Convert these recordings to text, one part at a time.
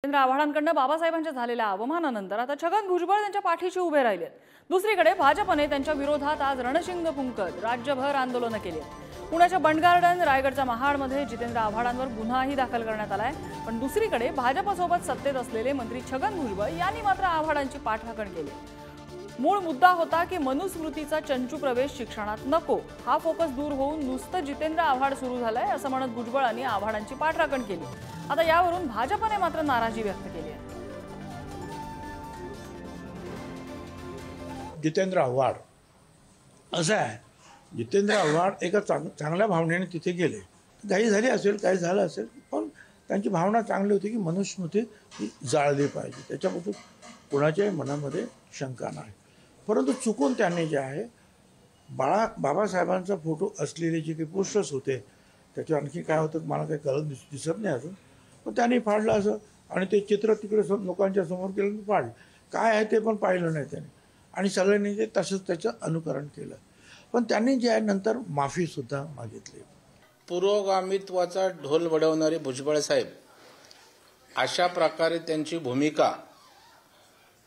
जितेंद्र आव्हाडांकडून बाबासाहेबांच्या झालेल्या अवमानानंतर आता छगन भुजबळ त्यांच्या पाठीशी उभे राहिलेत। दुसरीकडे भाजपने त्यांच्या विरोधात आज रणशिंग फुंकत राज्यभर आंदोलन केले। पुण्याच्या बंड गार्डन, रायगडच्या महाडमध्ये जितेंद्र आव्हाडांवर गुन्हाही दाखल करण्यात आलाय। पण दुसरीकडे भाजपसोबत सत्तेत असलेले मंत्री छगन भुजबळ यांनी मात्र आव्हाडांची पाठराखण केली। मूळ मुद्दा होता की मनुस्मृतीचा चंचू प्रवेश शिक्षणात नको, हा फोकस दूर होऊन नुसतं जितेंद्र आव्हाड सुरू झालंय असं म्हणत भुजबळांनी आव्हाडांची पाठराखण केली। आता यावरून भाजपने मात्र नाराजी व्यक्त केली आहे। जितेंद्र आव्हाड असं आहे, जितेंद्र आव्हाड एका चांगल्या भावनेने तिथे गेले। काही झाली असेल, काही झालं असेल, पण त्यांची भावना चांगली होती की मनुस्मृती ही जाळली पाहिजे, त्याच्याबद्दल कोणाच्याही मनामध्ये शंका नाही। परंतु चुकून त्यांनी जे आहे बाबासाहेबांचा फोटो असलेले जे काही पोस्टर्स होते त्याच्यावर आणखी काय होतं मला काही कळत दिसत नाही अजून, पण त्यांनी फाडलं असं आणि ते चित्र तिकडे लोकांच्या समोर केलं, फाडलं काय आहे ते पण पाहिलं नाही त्यांनी आणि सगळ्यांनी ते तसंच त्याचं अनुकरण केलं। पण त्यांनी जे आहे नंतर माफीसुद्धा मागितली। पुरोगामित्वाचा ढोल वडवणारे भुजबळ साहेब अशा प्रकारे त्यांची भूमिका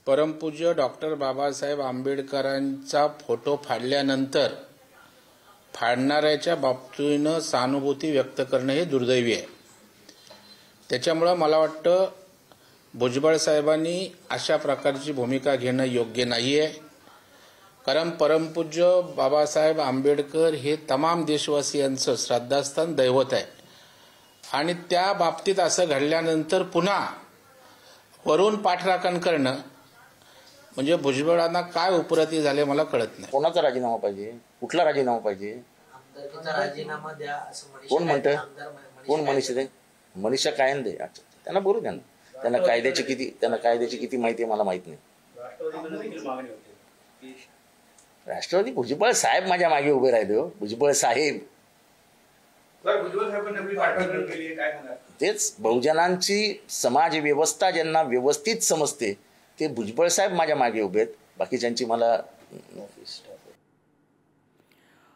परमपूज्य डॉक्टर बाबासाहेब आंबेडकरांचा फोटो फाडल्यानंतर फाडणाऱ्याच्या बाबतीनं सहानुभूती व्यक्त करणं हे दुर्दैवी आहे। त्याच्यामुळे मला वाटतं भुजबळ साहेबांनी अशा प्रकारची भूमिका घेणं योग्य नाही आहे, कारण परमपूज्य बाबासाहेब आंबेडकर हे तमाम देशवासियांचं श्रद्धास्थान दैवत आहे आणि त्या बाबतीत असं घडल्यानंतर पुन्हा वरून पाठराखण करणं म्हणजे भुजबळांना काय उपरती झाले मला कळत नाही। कोणाचा राजीनामा पाहिजे, कुठला राजीनामा पाहिजे, राजीनामा द्या असं कोण म्हणतं, कोण मनीषा दे, मनीषा कायन दे, त्यांना बोलू द्या ना। त्यांना कायद्याची किती माहिती आहे मला माहित नाही। राष्ट्रवादी भुजबळ साहेब माझ्या मागे उभे राहिले हो, भुजबळ साहेब। तेच बहुजनांची समाज व्यवस्था ज्यांना व्यवस्थित समजते ते भुजबळ साहेब माझ्या मागे उभे आहेत, बाकीच्यांची मला।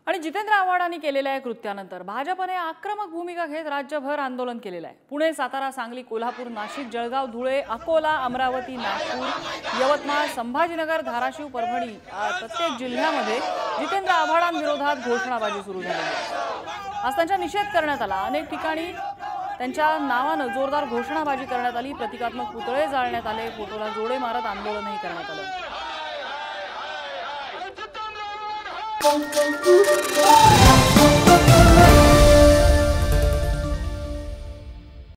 आणि जितेंद्र आव्हाडांनी केलेल्या या कृत्यानंतर भाजपने आक्रमक भूमिका घेत राज्यभर आंदोलन केलेलं आहे। पुणे, सातारा, सांगली, कोल्हापूर, नाशिक, जळगाव, धुळे, अकोला, अमरावती, नागपूर, यवतमाळ, संभाजीनगर, धाराशिव, परभणी प्रत्येक जिल्ह्यामध्ये जितेंद्र आव्हाडांविरोधात घोषणाबाजी सुरू झाली आहे। आज त्यांचा निषेध करण्यात आला। अनेक ठिकाणी त्यांच्या नावानं जोरदार घोषणाबाजी करण्यात आली, प्रतिकात्मक पुतळे जाळण्यात आले, फोटोला जोडे मारत आंदोलनही करण्यात आलं।